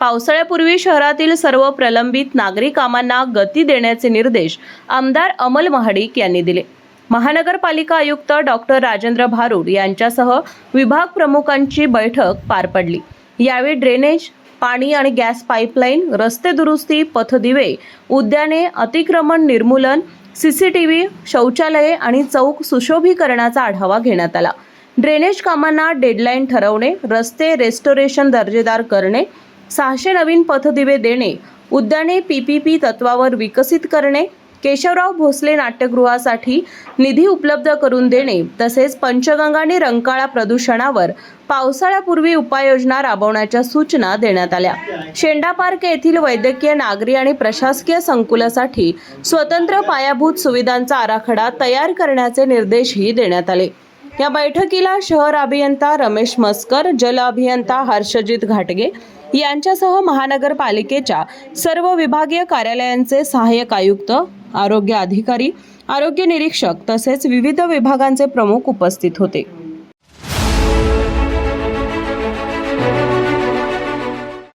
पावसाळ्यापूर्वी शहरातील सर्व प्रलंबित नागरी कामांना गती देण्याचे निर्देश आमदार अमल महाडिक यांनी दिले। महानगरपालिका आयुक्त डॉक्टर राजेंद्र भारुड यांच्यासह विभाग प्रमुखांची बैठक पार पडली। यावेळी ड्रेनेज, पाणी आणि गॅस पाईपलाईन, रस्ते दुरुस्ती, पथदिवे, उद्याने, अतिक्रमण निर्मूलन, सीसीटीव्ही, शौचालये आणि चौक सुशोभीकरणाचा आढावा घेण्यात आला। ड्रेनेज कामांना डेडलाईन ठरवणे, रस्ते रेस्टोरेशन दर्जेदार करणे, 600 नवीन पथदिवे देणे, उद्याने PPP तत्वावर विकसित करणे, केशवराव भोसले नाट्यगृहासाठी निधी उपलब्ध करून देणे, तसेच पंचगंगा आणि रंकाळा प्रदूषणावर पावसाळ्यापूर्वी उपाययोजना राबवण्याच्या सूचना देण्यात आल्या। शेंडा पार्क येथील वैद्यकीय, नागरी आणि प्रशासकीय संकुलासाठी स्वतंत्र पायाभूत सुविधांचा आराखडा तयार करण्याचे निर्देशही देण्यात आले। या बैठकीला शहर अभियंता रमेश मस्कर, जल अभियंता हर्षजित घाटगे यांच्यासह महानगरपालिकेच्या सर्व विभागीय कार्यालयांचे सहाय्यक आयुक्त, आरोग्य अधिकारी, आरोग्य निरीक्षक तसेच विविध विभागांचे प्रमुख उपस्थित होते।